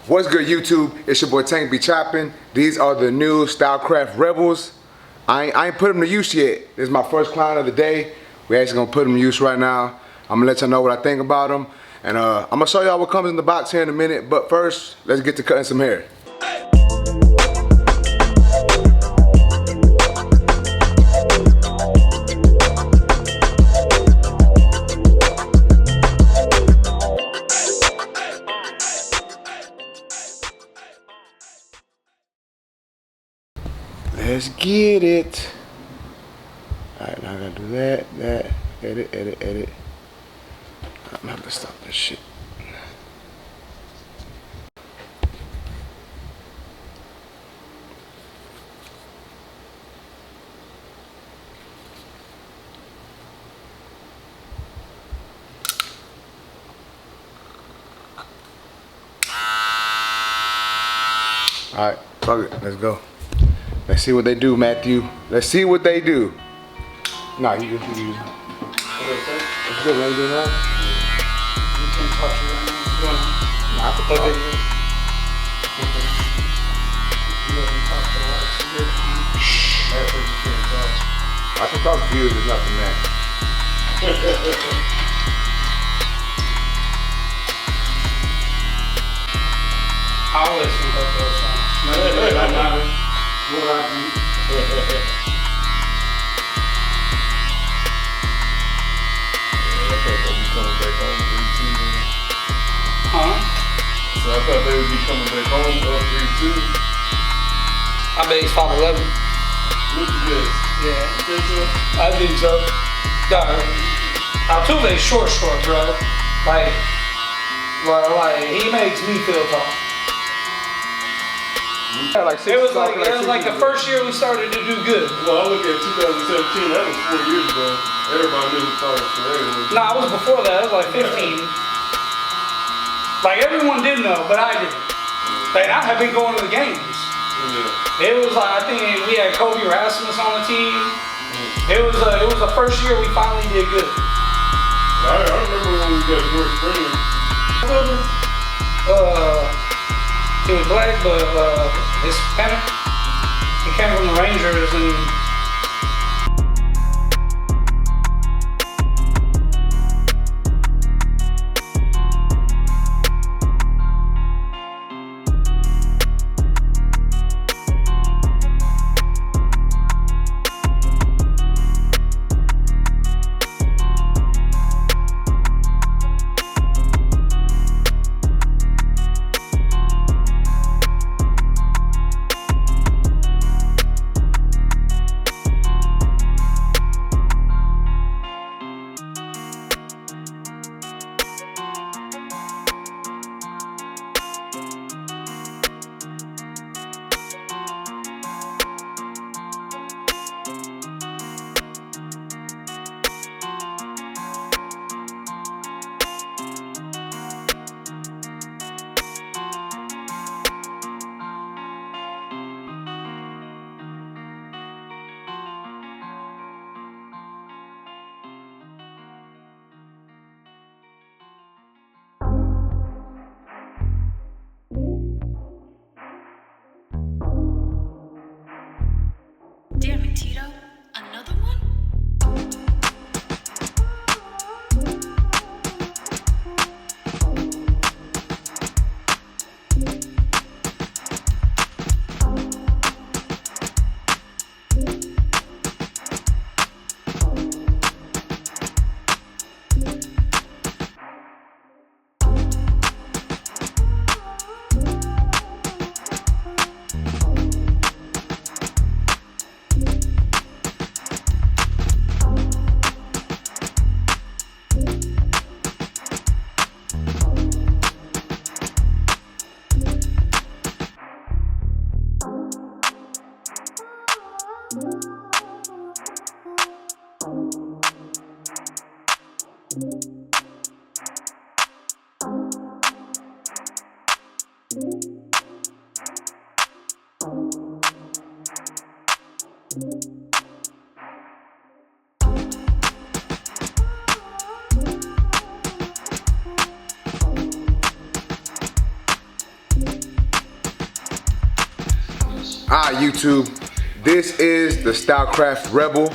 What's good, YouTube? It's your boy Tank be chopping. These are the new Stylecraft Rebels. I ain't put them to use yet. This is my first client of the day. We actually gonna put them to use right now. I'm gonna let y'all know what I think about them, and I'm gonna show y'all what comes in the box here in a minute. But first, let's get to cutting some hair. Let's get it. Alright, now I gotta do that, edit. I'm gonna have to stop this shit. Alright, fuck it, let's go. Let's see what they do, Matthew. Let's see what they do. Nah, you can use it. It's good, man. You doing that? You can't touch it right now. Nah, I can touch it. You haven't talked to us. That's what you can't touch. I can talk to you if there's nothing there. I'll listen to those songs. What I do. Huh? So I thought they would be coming back home up 3-2. I bet he's 5'11". Look at this. Yeah. You think so? I think so. Altuve's short, bro. Like he makes me feel tall. Yeah, like It was like the first year we started to do good. Well, I look at 2017, that was 4 years ago. Everybody knew who Carlos Correa was. Nah, it was before that. It was like 15. Like everyone did know, but I didn't. Like I had been going to the games. Yeah. It was like, I think we had Kobe Rasmus on the team. It was the first year we finally did good. I remember when we got George Springer. He was black, but Hispanic. He came from the Rangers and. Damn it, Tito. Another one? Alright, YouTube, this is the Stylecraft Rebel.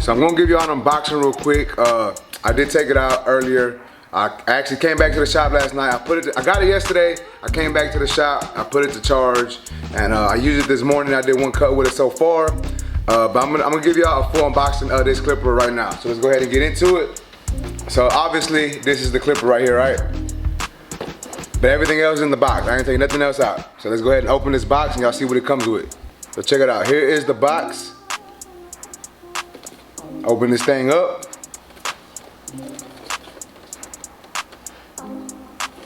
So I'm gonna give you an unboxing real quick. I did take it out earlier. I actually came back to the shop last night. I got it yesterday. I came back to the shop. I put it to charge, and I used it this morning. I did one cut with it so far. But I'm gonna give y'all a full unboxing of this clipper right now. So let's go ahead and get into it. So obviously this is the clipper right here, right? But everything else is in the box. I ain't taking nothing else out. So let's go ahead and open this box and y'all see what it comes with. So check it out. Here is the box. Open this thing up.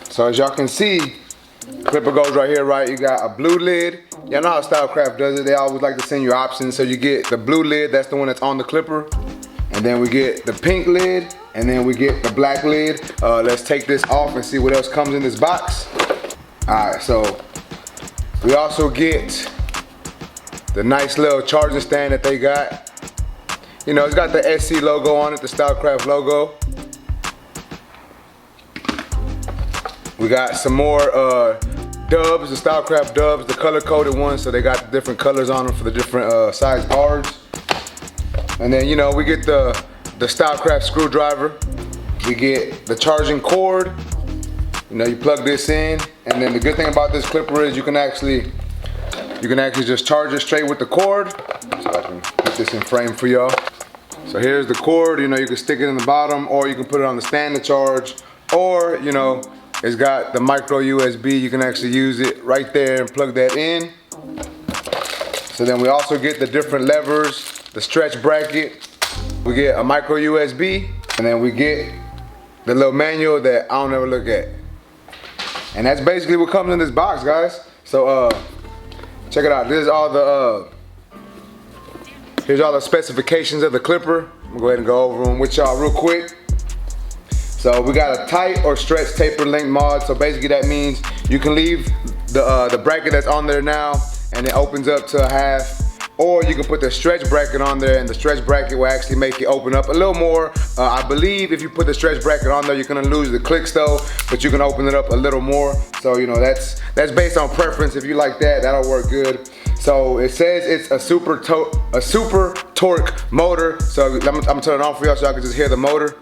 So as y'all can see, clipper goes right here, right? You got a blue lid. Y'all know how Stylecraft does it. They always like to send you options. So you get the blue lid, that's the one that's on the clipper. And then we get the pink lid, and then we get the black lid. Let's take this off and see what else comes in this box. All right, so we also get the nice little charging stand that they got. You know, it's got the SC logo on it, the Stylecraft logo. We got some more dubs, the Stylecraft dubs, the color-coded ones, so they got the different colors on them for the different size bars. And then, you know, we get the Stylecraft screwdriver. We get the charging cord. You know, you plug this in, and then the good thing about this clipper is you can actually just charge it straight with the cord. So I can put this in frame for y'all. So here's the cord. You know, you can stick it in the bottom, or you can put it on the stand to charge, or, you know, it's got the micro USB. You can actually use it right there and plug that in. So then we also get the different levers, the stretch bracket. We get a micro USB, and then we get the little manual that I don't ever look at. And that's basically what comes in this box, guys. So check it out. This is all the here's all the specifications of the clipper. I'm gonna go ahead and go over them with y'all real quick. So we got a tight or stretch taper length mod. So basically that means you can leave the bracket that's on there now, and it opens up to a half. Or you can put the stretch bracket on there, and the stretch bracket will actually make it open up a little more. I believe if you put the stretch bracket on there, you're gonna lose the clicks though, but you can open it up a little more. So, you know, that's based on preference. If you like that, that'll work good. So it says it's a super torque motor. So I'm gonna turn it on for y'all so y'all can just hear the motor.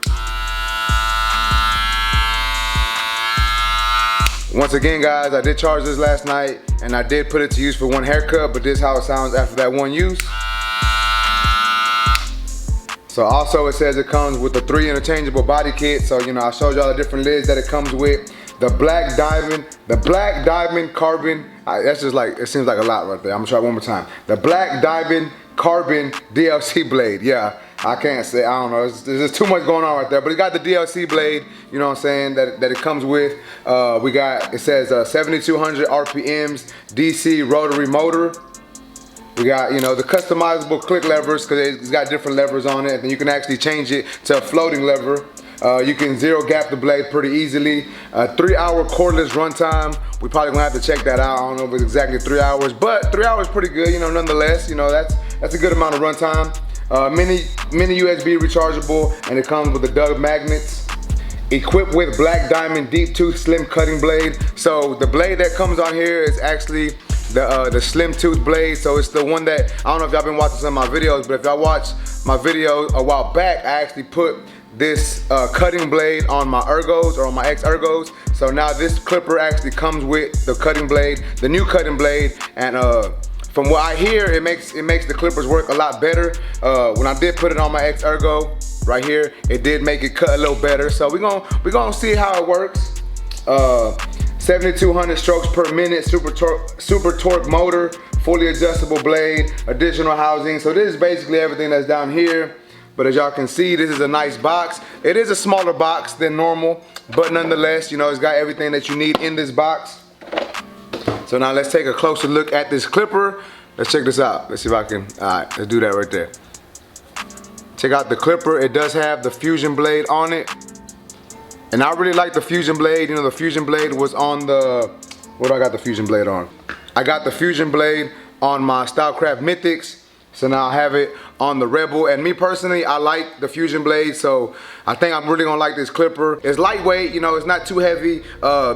Once again, guys, I did charge this last night, and I did put it to use for one haircut, but this is how it sounds after that one use. So also it says it comes with the 3 interchangeable body kit. So, you know, I showed y'all the different lids that it comes with. The black diamond carbon, that's just like, it seems like a lot right there. I'm gonna try it one more time. The black diamond carbon DLC blade. Yeah, I can't say, I don't know, there's too much going on right there, but it got the DLC blade, you know what I'm saying, that it comes with. We got, it says 7,200 RPMs, DC rotary motor. We got, you know, the customizable click levers, because it's got different levers on it, and you can actually change it to a floating lever. You can zero gap the blade pretty easily. 3-hour cordless runtime. We probably gonna have to check that out. I don't know if it's exactly 3 hours, but 3 hours pretty good, you know, nonetheless. You know, that's a good amount of runtime. Mini USB rechargeable, and it comes with the dub magnets. Equipped with black diamond deep tooth slim cutting blade. So the blade that comes on here is actually the slim tooth blade. So it's the one that, I don't know if y'all been watching some of my videos, but if y'all watched my video a while back, I actually put this cutting blade on my ergos, or on my ex-ergos. So now this clipper actually comes with the cutting blade, the new cutting blade, and from what I hear, it makes the clippers work a lot better. When I did put it on my ex-ergo right here, it did make it cut a little better. So we're gonna see how it works. 7,200 strokes per minute, super torque motor, fully adjustable blade, additional housing. So this is basically everything that's down here. But as y'all can see, this is a nice box. It is a smaller box than normal, but nonetheless, you know, it's got everything that you need in this box. So now let's take a closer look at this clipper. Let's check this out. Let's see if I can, all right, let's do that right there. Check out the clipper. It does have the fusion blade on it. And I really like the fusion blade. You know, the fusion blade was on the, what do I got the fusion blade on? I got the fusion blade on my Stylecraft Mythics. So now I have it on the Rebel, and me personally, I like the Fusion blade, so I think I'm really gonna like this clipper. It's lightweight, you know, it's not too heavy.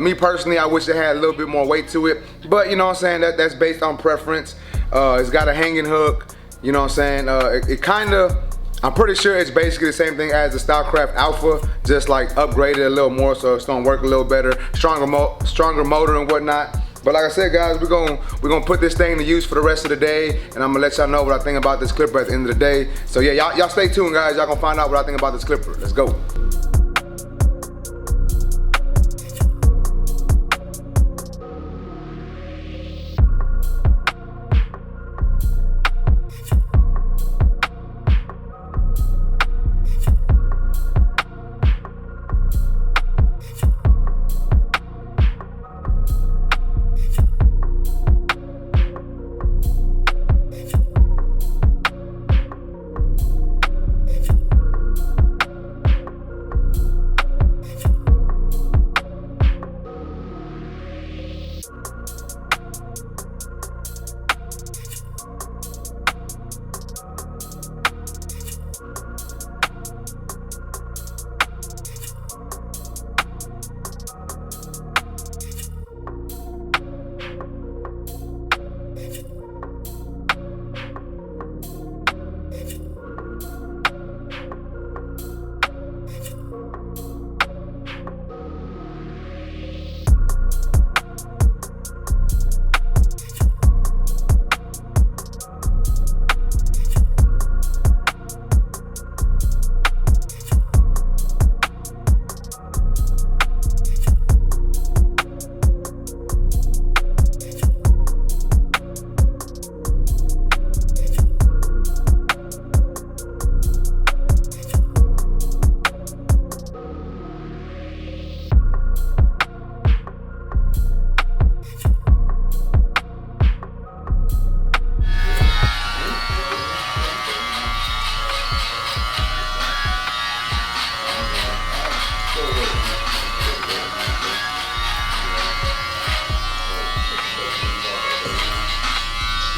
Me personally, I wish it had a little bit more weight to it, but you know what I'm saying, that's based on preference. It's got a hanging hook, you know what I'm saying. It kinda, I'm pretty sure it's basically the same thing as the Stylecraft Alpha, just like upgraded a little more, so it's gonna work a little better, stronger motor and whatnot. But like I said, guys, we're gonna put this thing to use for the rest of the day, and I'm gonna let y'all know what I think about this clipper at the end of the day. So yeah, y'all stay tuned, guys. Y'all gonna find out what I think about this clipper. Let's go.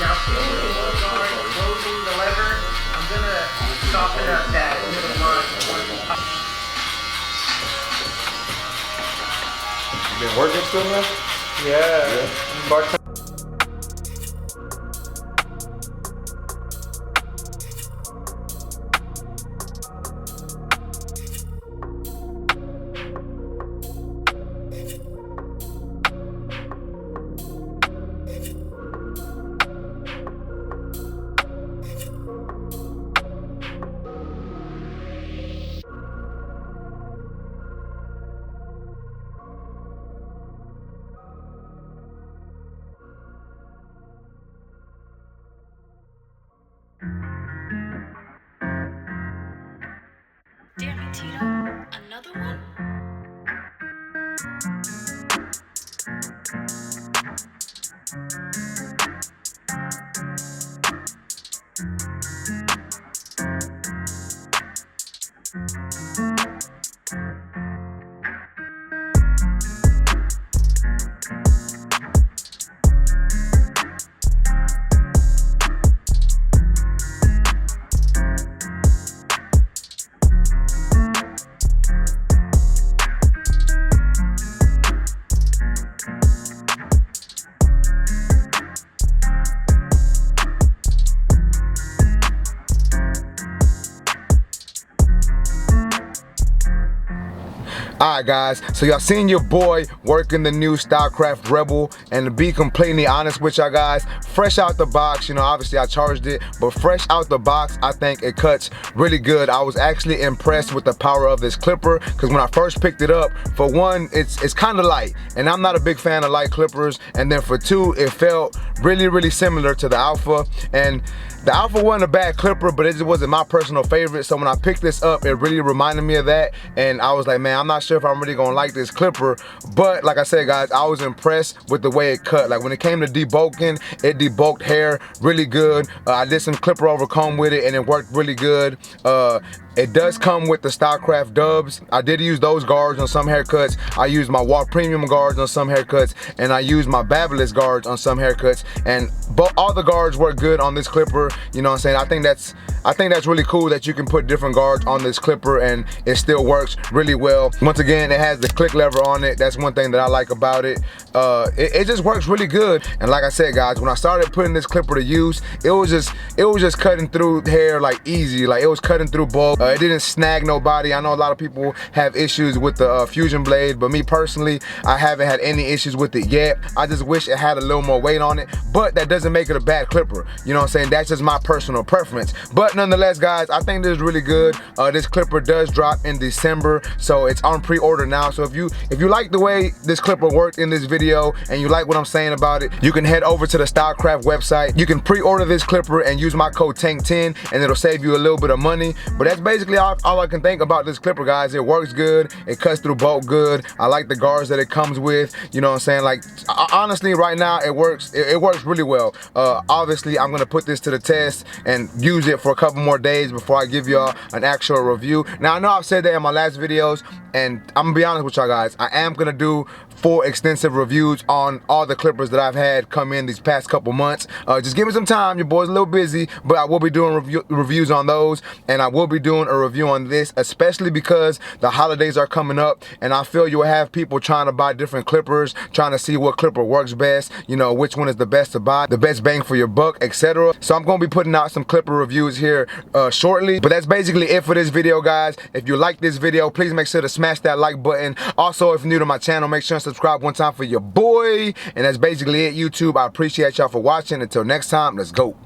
Now, closing the lever, I'm gonna soften up that middle line. You been working still, man? Yeah. Damn it, Tito. Another one? Alright guys, so y'all seen your boy working the new Stylecraft Rebel, and to be completely honest with y'all guys, fresh out the box, you know, obviously I charged it, but fresh out the box, I think it cuts really good. I was actually impressed with the power of this clipper, because when I first picked it up, for one, it's kind of light, and I'm not a big fan of light clippers, and then for two, it felt really similar to the Alpha, and the Alpha wasn't a bad clipper, but it just wasn't my personal favorite. So when I picked this up, it really reminded me of that. And I was like, man, I'm not sure if I'm really gonna like this clipper. But like I said, guys, I was impressed with the way it cut. Like when it came to debulking, it debulked hair really good. I did some clipper over comb with it and it worked really good. It does come with the Stylecraft dubs. I did use those guards on some haircuts. I used my Walk Premium guards on some haircuts, and I used my Babyliss guards on some haircuts, and all the guards work good on this clipper. You know what I'm saying? I think that's really cool that you can put different guards on this clipper and it still works really well. Once again, it has the click lever on it. That's one thing that I like about it. It just works really good. And like I said, guys, when I started putting this clipper to use, it was just cutting through hair like easy. Like, it was cutting through bulk. It didn't snag nobody. I know a lot of people have issues with the Fusion blade, but me personally, I haven't had any issues with it yet. I just wish it had a little more weight on it, but that doesn't make it a bad clipper. You know what I'm saying? That's just my personal preference. But nonetheless, guys, I think this is really good. This clipper does drop in December, so it's on pre-order now. So if you like the way this clipper worked in this video and you like what I'm saying about it, you can head over to the Stylecraft website. You can pre-order this clipper and use my code TANK10, and it'll save you a little bit of money. But that's basically all I can think about this clipper, guys. It works good. It cuts through bulk good. I like the guards that it comes with. You know what I'm saying? Like, honestly, right now it works. It works really well. Obviously, I'm gonna put this to the test and use it for a couple more days before I give y'all an actual review. Now, I know I've said that in my last videos, and I'm gonna be honest with y'all guys, I am gonna do full extensive reviews on all the clippers that I've had come in these past couple months. Just give me some time. Your boy's a little busy, but I will be doing reviews on those, and I will be doing a review on this, especially because the holidays are coming up, and I feel you'll have people trying to buy different clippers, trying to see what clipper works best, you know, which one is the best to buy, the best bang for your buck, etc. So I'm gonna be putting out some clipper reviews here shortly. But that's basically it for this video, guys. If you like this video, please make sure to smash that like button. Also, if you're new to my channel, make sure and subscribe one time for your boy. And that's basically it, YouTube. I appreciate y'all for watching. Until next time, let's go.